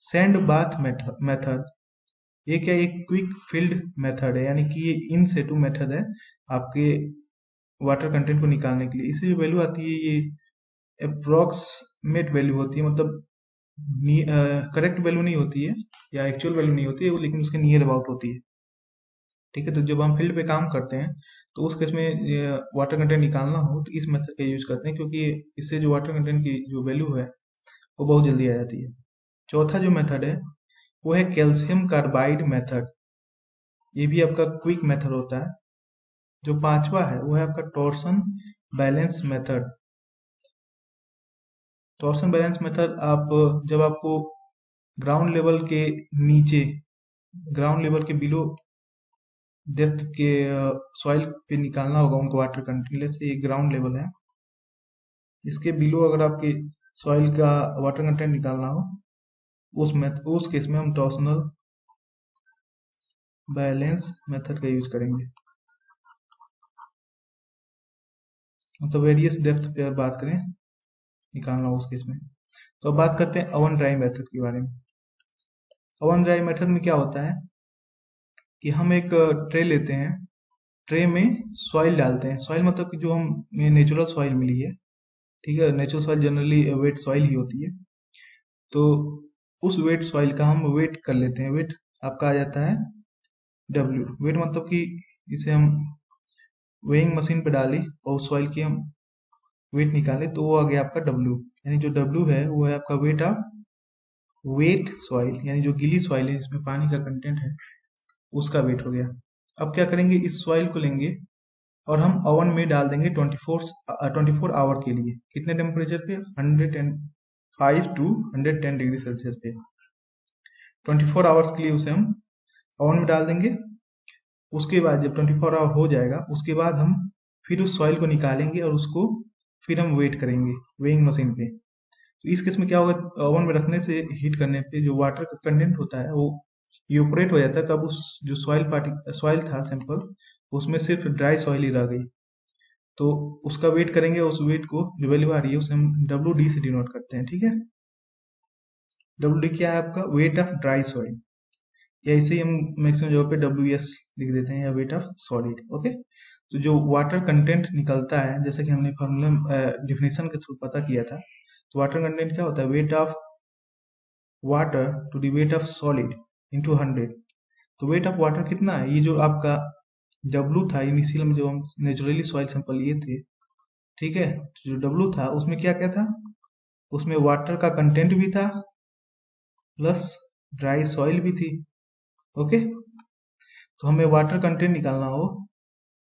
[SPEAKER 1] सैंड बाथ मेथड, ये क्या एक क्विक फील्ड मेथड है, यानी कि ये इन सेटू मेथड है आपके वाटर कंटेंट को निकालने के लिए। इससे जो वैल्यू आती है ये अप्रोक्सीमेट वैल्यू होती है, मतलब करेक्ट वैल्यू नहीं होती है या एक्चुअल वैल्यू नहीं होती है, लेकिन उसके नियर अबाउट होती है। ठीक है, तो जब हम फील्ड पे काम करते हैं तो उस केस में वाटर कंटेंट निकालना हो तो इस मेथड का यूज करते हैं, क्योंकि इससे जो वाटर कंटेंट की जो वैल्यू है वो बहुत जल्दी आ जाती है। चौथा जो मेथड है वो है कैल्शियम कार्बाइड मेथड, ये भी आपका क्विक मेथड होता है। जो पांचवा है वो है आपका torsion balance method. Torsion balance method आप जब आपको ग्राउंड लेवल के नीचे, ग्राउंड लेवल के बिलो डेप्थ के सॉइल पे निकालना होगा उनको वाटर कंटेंट से, ये ग्राउंड लेवल है, इसके बिलो अगर आपके सॉइल का वाटर कंटेंट निकालना हो उस केस में हम टॉर्सनल बैलेंस मेथड का यूज करेंगे। तो वेरियस डेप्थ पे अगर बात करें निकालना हो उस केस में। तो अब बात करते हैं ओवन ड्राई मेथड के बारे में। ओवन ड्राई मेथड में क्या होता है कि हम एक ट्रे लेते हैं, ट्रे में सॉइल डालते हैं। सॉइल मतलब कि जो हम नेचुरल सॉइल मिली है, ठीक है, natural soil generally wet soil ही होती है। तो उस वेट सॉइल का हम वेट कर लेते हैं। वेट आपका आ जाता है W। वेट मतलब कि इसे हम वेइंग मशीन पे डालें और सॉइल की हम वेट निकाले तो वो आ गया आपका W। यानी जो W है वो है आपका वेट ऑफ वेट सॉइल, यानी जो गीली सॉइल है जिसमें पानी का कंटेंट है उसका वेट हो गया। अब क्या करेंगे, इस सॉइल को लेंगे और हम ओवन में डाल देंगे 24 आवर के लिए। कितने टेम्परेचर पे? 105 टू 110 डिग्री सेल्सियस पे 24 आवर्स के लिए उसे हम ओवन में डाल देंगे। उसके बाद जब 24 आवर हो जाएगा उसके बाद हम फिर उस सॉइल को निकालेंगे और उसको फिर हम वेट करेंगे वेइंग मशीन पे। तो इस केस में क्या होगा, ओवन में रखने से हीट करने पे जो वाटर का कंटेंट होता है वो इवेपोरेट हो जाता है। तब उस जो सॉइल था सैंपल, उसमें सिर्फ ड्राई सॉइल ही रह गई। तो उसका वेट करेंगे, उस वेट को जो वैल्यू आ रही है उसे हम WD से डिनोट करते हैं, ठीक है। WD क्या है आपका? वेट ऑफ ड्राई सॉइल, या इसे ही हम मैक्सिमम जगह पे WS लिख देते हैं, या वेट ऑफ सॉलिड। ओके, तो जो वाटर कंटेंट निकलता है, जैसे कि हमने फॉर्मूला डिफिनेशन के थ्रू पता किया था, तो वाटर कंटेंट क्या होता है? Weight of water to the weight of solid into 100। तो वेट ऑफ वाटर कितना है? ये जो आपका W था इनिशियल में, जो हम नेचुरली सॉइल सैंपल लिए थे, ठीक है, तो जो W था उसमें क्या क्या था? उसमें वाटर का कंटेंट भी था प्लस ड्राई सॉइल भी थी। ओके, तो हमें वाटर कंटेंट निकालना हो,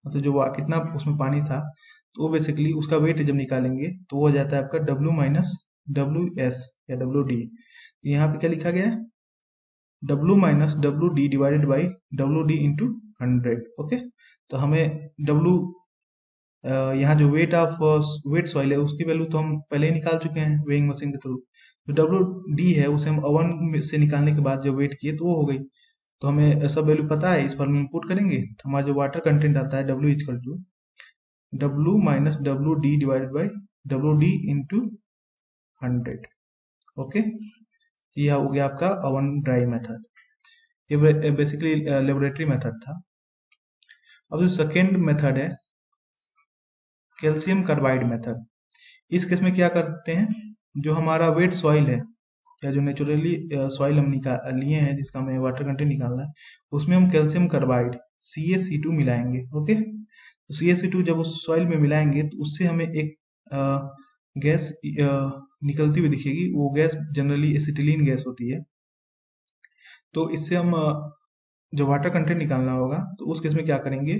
[SPEAKER 1] मतलब जो कितना उसमें पानी था, तो वो बेसिकली उसका वेट जब निकालेंगे तो वो हो जाता है आपका W माइनस WS या WD। यहाँ पे क्या लिखा गया है? W minus WD divided by WD into 100। Okay, तो हमें W यहाँ जो वेट सॉइल है उसकी वैल्यू तो हम पहले ही निकाल चुके हैं वेइंग मशीन के थ्रू। जो WD है उसे हम ओवन से निकालने के बाद जब वेट किए तो वो हो गई। तो हमें सब वैल्यू पता है, इस फॉर्मूले में पुट करेंगे तो हमारा जो वाटर कंटेंट आता है W equal to W minus WD divided by WD into 100। Okay, ये हो गया आपका ओवन ड्राई मेथड। ये बेसिकली लेबोरेटरी मेथड था। अब जो सेकेंड मेथड है कैल्शियम कार्बाइड मेथड, इस केस में क्या करते हैं, जो हमारा वेट सॉइल है या जो नेचुरली सॉइल हम लिए हैं जिसका हमें वाटर कंटेंट निकालना है, उसमें हम कैल्शियम कार्बाइड CaC2 मिलाएंगे। ओके, तो CaC2 जब उस सॉइल में मिलाएंगे तो उससे हमें एक गैस निकलती हुई दिखेगी। वो गैस जनरली एसिटिलीन गैस होती है। तो इससे हम जो वाटर कंटेंट निकालना होगा तो उस केस में क्या करेंगे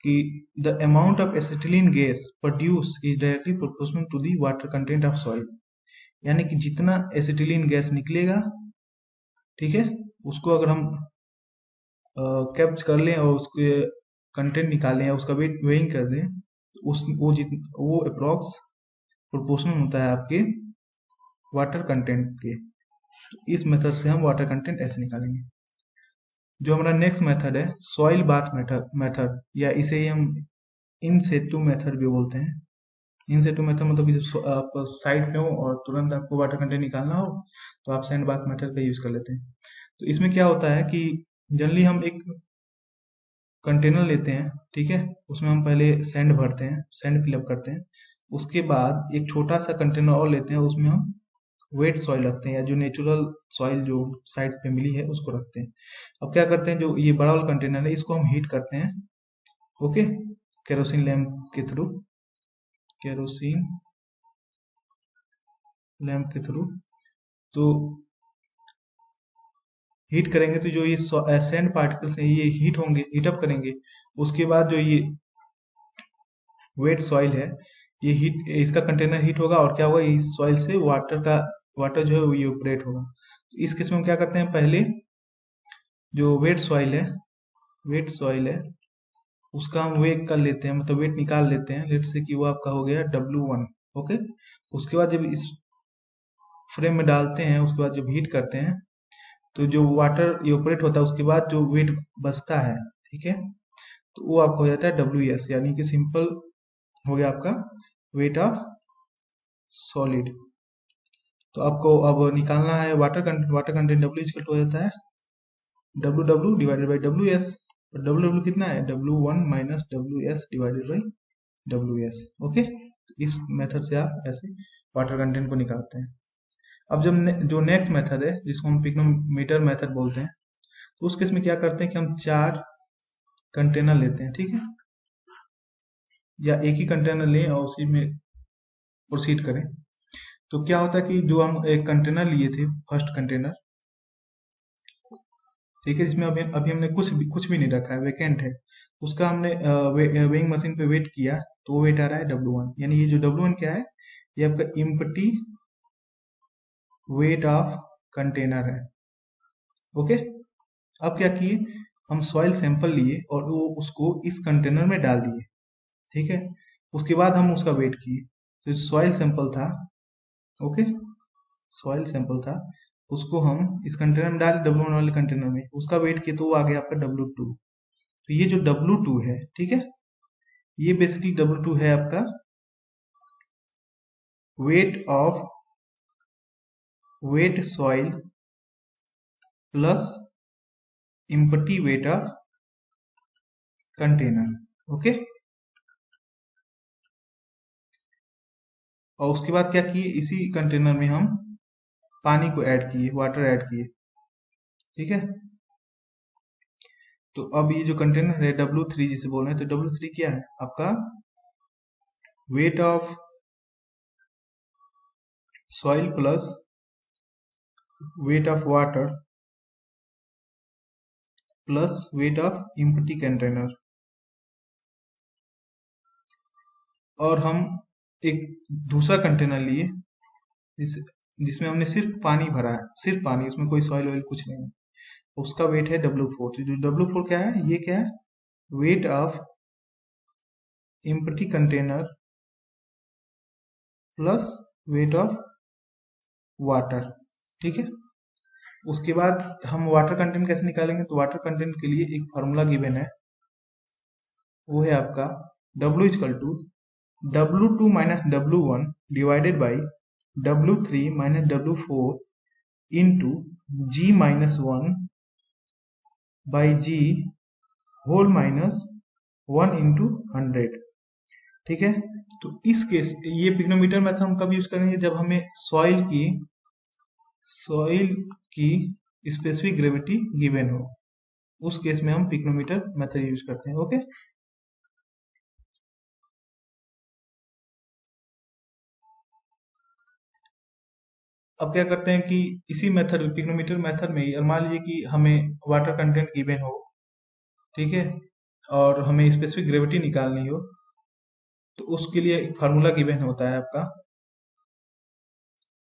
[SPEAKER 1] कि the amount of acetylene gas produce is directly proportional to the water content of soil. यानी कि जितना एसिटिलीन गैस निकलेगा, ठीक है, उसको अगर हम कैप्च कर लें और उसके कंटेंट निकालें या उसका वेइंग कर दें, तो वो अप्रॉक्स प्रोपोर्शनल होता है आपके वाटर कंटेंट के। तो इस मेथड से हम वाटर कंटेंट ऐसे निकालेंगे। जो हमारा नेक्स्ट मेथड है सॉइल बाथ मेथड, या इसे ही हम इन सेटू मेथड भी बोलते हैं। इन सेटू मेथड मतलब कि जो आप साइड पे हो और तुरंत आपको वाटर कंटेंट निकालना हो तो आप सैंड बाथ मेथड का यूज कर लेते हैं। तो इसमें क्या होता है कि जनरली हम एक कंटेनर लेते हैं, ठीक है, उसमें हम पहले सैंड भरते हैं, सैंड फिलअप करते हैं। उसके बाद एक छोटा सा कंटेनर और लेते हैं, उसमें हम वेट सॉइल रखते हैं या जो नेचुरल सॉइल जो साइड पे मिली है उसको रखते हैं। अब क्या करते हैं, जो ये बड़ा वाला कंटेनर है इसको हम हीट करते हैं। ओके, केरोसिन लैम्प के थ्रू, केरोसिन लैम्प के थ्रू। तो हीट करेंगे तो जो ये सैंड पार्टिकल्स हैं ये हीट होंगे, हीटअप करेंगे। उसके बाद जो ये वेट सॉइल है ये हीट, इसका कंटेनर हीट होगा और क्या होगा, इस सॉइल से वाटर जो है वो इवेपोरेट होगा। तो इस केस में हम क्या करते हैं, पहले जो वेट सॉइल है उसका हम वेट कर लेते हैं, मतलब वेट निकाल लेते हैं। लेट से कि वो आपका हो गया W1। ओके, उसके बाद जब इस फ्रेम में डालते हैं, उसके बाद जब हीट करते हैं तो जो वाटर इवेपोरेट होता है उसके बाद जो वेट बचता है, ठीक है, तो वो आपका हो जाता है WS, यानी कि सिंपल हो गया आपका वेट ऑफ सॉलिड। तो आपको अब निकालना है वाटर कंटेंट। W इक्वल हो जाता है WW divided by WS। WW कितना है, W1 minus WS divided by WS। Okay, इस मेथड से आप ऐसे वाटर कंटेंट को निकालते हैं। अब जब जो नेक्स्ट मेथड है जिसको हम पिक्नोमीटर मेथड बोलते हैं, तो उस केस में क्या करते हैं कि हम 4 कंटेनर लेते हैं, ठीक है, या एक ही कंटेनर लें और उसी में प्रोसीड करें। तो क्या होता है कि जो हम एक कंटेनर लिए थे, फर्स्ट कंटेनर, ठीक है, जिसमें अभी हमने कुछ भी नहीं रखा है, वेकेंट है, उसका हमने वेइंग मशीन पे वेट किया तो वो वेट आ रहा है W1। यानी ये जो W1 क्या है, ये आपका इम्पटी वेट ऑफ कंटेनर है। ओके, अब क्या किए, हम सॉइल सैंपल लिए और वो उसको इस कंटेनर में डाल दिए, ठीक है, उसके बाद हम उसका वेट किए। तो सॉइल सैंपल था, ओके, सॉइल सैंपल था, उसको हम इस कंटेनर में डाल W1 वाले कंटेनर में, उसका वेट किया तो वो आ गया आपका W2। तो ये जो W2 है, ठीक है, ये बेसिकली W2 है आपका wait soil plus empty weight of container. Okay, और उसके बाद क्या किए, इसी कंटेनर में हम पानी को ऐड किए, वाटर ऐड किए, ठीक है। तो अब ये जो कंटेनर है W3 जिसे बोल रहे हैं, तो W3 क्या है आपका weight of soil plus wait of water plus weight of empty container. और हम एक दूसरा कंटेनर लिए जिसमें हमने सिर्फ पानी भरा है, सिर्फ पानी, उसमें कोई सॉइल ऑयल कुछ नहीं है, उसका वेट है W4। तो जो W4 क्या है, ये क्या है, weight of empty container plus wait of water, ठीक है। उसके बाद हम वाटर कंटेंट कैसे निकालेंगे, तो वाटर कंटेंट के लिए एक फार्मूला गिवन है, वो है आपका W equal to W2 minus W1 divided by W3 minus W4 into G minus 1 by G whole minus 1 into 100, ठीक है। तो इस केस ये पिग्नोमीटर मेथड हम कब यूज करेंगे, जब हमें सॉइल की स्पेसिफिक ग्रेविटी गिवन हो, उस केस में हम पिग्नोमीटर मेथड यूज करते हैं। ओके, अब क्या करते हैं कि इसी मेथड पिग्नोमीटर मेथड में ही, और मान लीजिए कि हमें वाटर कंटेंट गिवन हो, ठीक है, और हमें स्पेसिफिक ग्रेविटी निकालनी हो, तो उसके लिए एक फार्मूला गिवन होता है आपका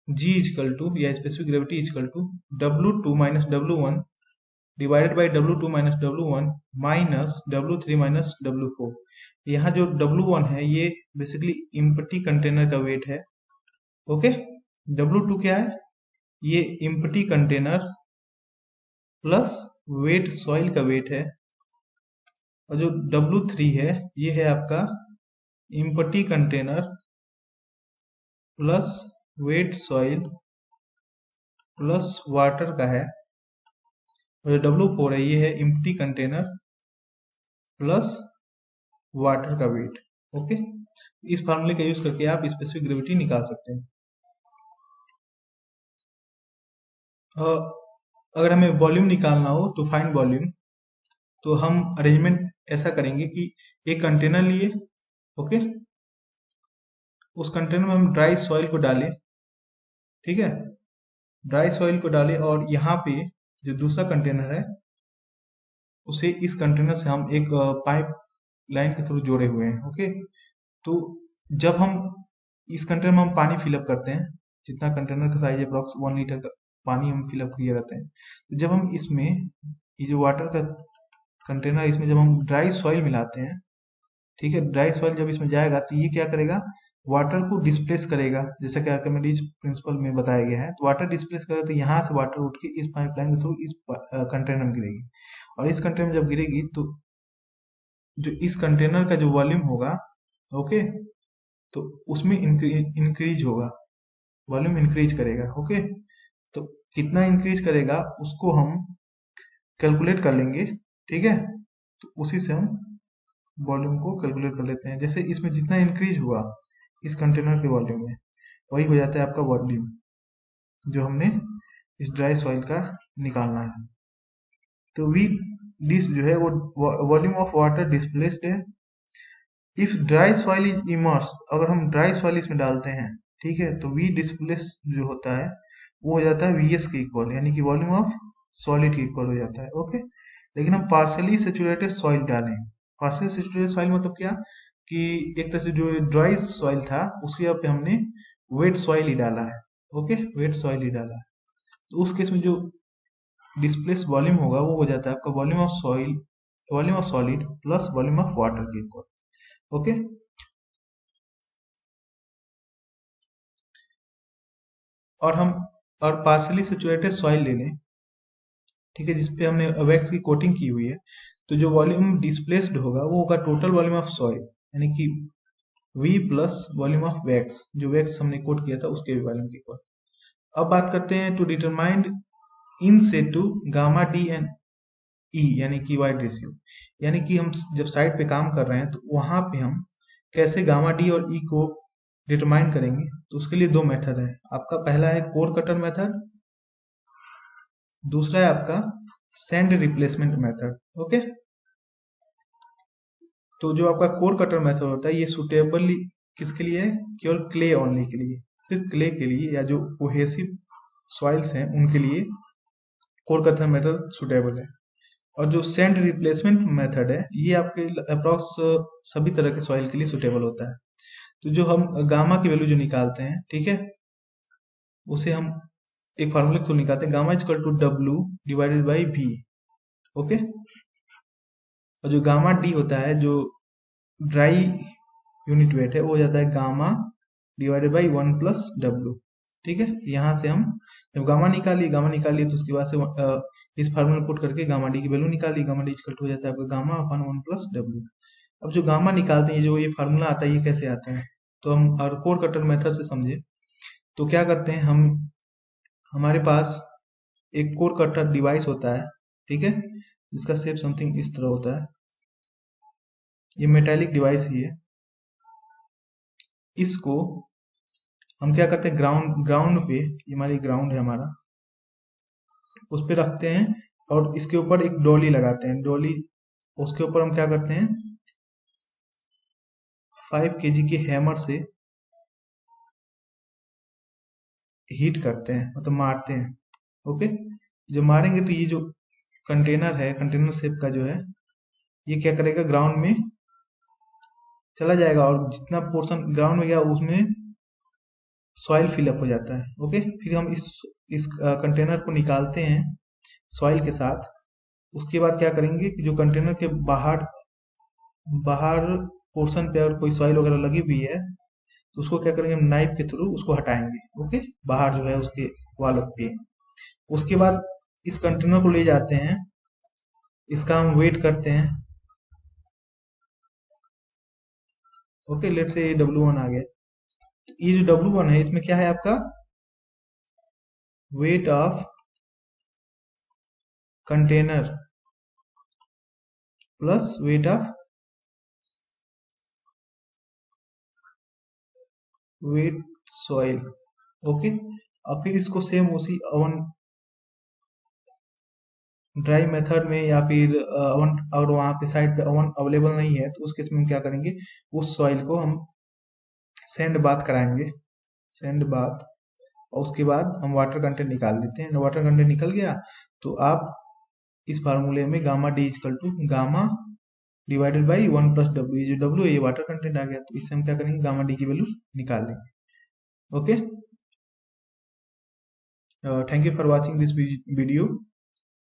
[SPEAKER 1] G इक्वल टू, या specific gravity equal to W2 minus W1 divided by W2 minus W1 minus W3 minus W4। यहाँ जो W1 है ये बेसिकली इम्पटी कंटेनर का वेट है, ओके। W2 क्या है, ये empty container plus weight soil का वेट है, और जो W3 है ये है आपका empty container plus weight soil plus water का है, और जो W4 है ये है इम्पटी कंटेनर प्लस वाटर का वेट। ओके, इस फार्मूले का यूज करके आप स्पेसिफिक ग्रेविटी निकाल सकते हैं। अगर हमें वॉल्यूम निकालना हो तो फाइंड वॉल्यूम, तो हम अरेंजमेंट ऐसा करेंगे कि एक कंटेनर लिए, ओके, उस कंटेनर में हम ड्राई सॉइल को डालें, ठीक है, ड्राई सॉइल को डालें, और यहाँ पे जो दूसरा कंटेनर है उसे इस कंटेनर से हम एक पाइप लाइन के थ्रू जोड़े हुए हैं। ओके, तो जब हम इस कंटेनर में हम पानी फिलअप करते हैं, जितना कंटेनर का साइज अप्रॉक्स 1 लीटर का पानी हम फिलअप किए रहते हैं, तो जब हम इसमें ये जो वाटर का कंटेनर, इसमें जब हम ड्राई सॉइल मिलाते हैं, ठीक है, ड्राई सॉइल जब इसमें जाएगा तो ये क्या करेगा, वाटर को डिस्प्लेस करेगा, जैसा कि आर्किमिडीज प्रिंसिपल में बताया गया है। तो वाटर डिस्प्लेस करेगा तो यहाँ से वाटर उठ के इस पाइपलाइन के थ्रू इस कंटेनर में गिरेगी, और इस कंटेनर में जब गिरेगी तो जो इस कंटेनर का जो वॉल्यूम होगा, ओके, तो उसमें इंक्रीज होगा, वॉल्यूम इंक्रीज करेगा। ओके, तो कितना इंक्रीज करेगा उसको हम कैलकुलेट कर लेंगे, ठीक है, तो उसी से हम वॉल्यूम को कैलकुलेट कर लेते हैं। जैसे इसमें जितना इंक्रीज हुआ इस कंटेनर के वॉल्यूम में, वही हो जाता है आपका वॉल्यूम जो हमने इस ड्राई सॉइल का निकालना है। तो वी दिस जो है वो वॉल्यूम ऑफ वाटर डिस्प्लेस्ड है if dry soil is immerse. अगर हम ड्राई सॉइल इसमें डालते हैं, ठीक है, तो वी डिस्प्लेस जो होता है वो हो जाता है वीएस के इक्वल, यानी कि वॉल्यूम ऑफ सॉलिड के इक्वल हो जाता है। ओके, लेकिन हम पार्शियली सेचुरेटेड सॉइल डालें। पार्शियली सेचुरेटेड सॉइल मतलब क्या, कि एक तरह से जो ड्राई सॉइल था उसके यहाँ पे हमने वेट सॉइल ही डाला है। ओके, वेट सॉइल ही डाला है, तो उस केस में जो डिस्प्लेस वॉल्यूम होगा वो हो जाता है आपका volume of soil, volume of solid plus volume of water के इक्वल। ओके, और पार्शियली सेचुरेटेड सॉइल ले लें, ठीक है, जिसपे हमने वैक्स की कोटिंग की हुई है, तो जो वॉल्यूम डिस्प्लेस्ड होगा वो होगा टोटल वॉल्यूम ऑफ सॉइल, यानी कि V plus volume of wax, जो वैक्स हमने कोट किया था उसके वॉल्यूम के इक्वल। अब बात करते हैं to determine in situ gamma D and E, यानी कि वाइड रेशियो, यानी कि हम जब साइड पे काम कर रहे हैं तो वहां पे हम कैसे गामा डी और ई को डिटरमाइन करेंगे। तो उसके लिए दो मेथड है आपका, पहला है कोर कटर मेथड, दूसरा है आपका सैंड रिप्लेसमेंट मेथड। ओके, तो जो आपका कोर कटर मेथड होता है ये सुटेबली किसके लिए है, केवल क्ले ओनली के लिए, सिर्फ क्ले के लिए, या जो कोहेसिव सॉइल्स हैं उनके लिए कोर कटर मेथड सुटेबल है। और जो सैंड रिप्लेसमेंट मेथड है ये आपके अप्रॉक्स सभी तरह के सॉइल के लिए सुटेबल होता है। तो जो हम गामा की वैल्यू जो निकालते हैं, ठीक है, उसे हम एक फार्मूले के थ्रू निकालते हैं, gamma is equal to W divided by V. Okay, और जो गामा डी होता है, जो ड्राई यूनिट वेट है, वो हो जाता है gamma divided by 1 plus W. ठीक है, यहाँ से हम जब गामा निकालिए तो उसके बाद से इस फार्मूला पुट करके गामा डी की वैल्यू निकालिए, गामा डी इक्वल टू हो जाता है आपका गामा अपन 1 प्लस डब्ल्यू। अब जो गामा निकालते हैं, जो ये फार्मूला आता है, ये कैसे आता है, तो हम और कोर कटर मेथड से समझे तो क्या करते हैं हम, हमारे पास एक कोर कटर डिवाइस होता है, ठीक है, जिसका शेप समथिंग इस तरह होता है, ये मेटालिक डिवाइस ही है। इसको हम क्या करते हैं, ग्राउंड पे, ये हमारी ग्राउंड है हमारा, उस पे रखते हैं और इसके ऊपर एक डॉली लगाते हैं, डॉली, उसके ऊपर हम क्या करते हैं 5 kg के हैमर से हीट करते हैं, मतलब मारते हैं। ओके, जब मारेंगे तो ये जो कंटेनर है, कंटेनर शेप का जो है, ये क्या करेगा, ग्राउंड में चला जाएगा और जितना पोर्शन ग्राउंड में गया उसमें सॉइल फिलअप हो जाता है। ओके, फिर हम इस कंटेनर को निकालते हैं सॉइल के साथ। उसके बाद क्या करेंगे कि जो कंटेनर के बाहर पोर्शन पे अगर कोई सॉइल वगैरह लगी हुई है तो उसको क्या करेंगे, हम नाइफ के थ्रू उसको हटाएंगे। ओके, बाहर जो है उसके वाल पे। उसके बाद इस कंटेनर को ले जाते हैं, इसका हम वेट करते हैं। ओके, लेट से W1 आ गया, ये जो W1 है इसमें क्या है आपका weight of container plus weight of weight soil. Okay, और फिर इसको सेम उसी ओवन ड्राई मेथड में, या फिर ओवन, और वहां पे साइड पे ओवन अवेलेबल नहीं है तो उस केस में हम क्या करेंगे, उस सॉइल को हम सैंड बाथ कराएंगे, सैंड बाथ और उसके बाद हम वाटर कंटेंट निकाल लेते हैं। वाटर कंटेंट निकल गया तो आप इस फार्मूले में gamma D equal to gamma divided by 1 plus W, ये जो डब्ल्यू है ये वाटर कंटेंट आ गया, तो इससे हम क्या करेंगे, गामा डी की वैल्यू निकाल लेंगे। Okay, thank you for watching this video.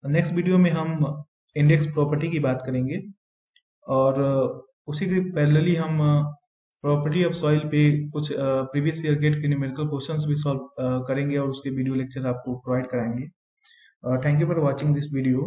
[SPEAKER 1] Next video में हम इंडेक्स प्रॉपर्टी की बात करेंगे और उसी के पैरेलली हम प्रॉपर्टी ऑफ सॉइल पे कुछ प्रीवियस ईयर गेट के न्यूमेरिकल क्वेश्चंस भी सॉल्व करेंगे और उसके वीडियो लेक्चर आपको प्रोवाइड कराएंगे। Thank you for watching this video.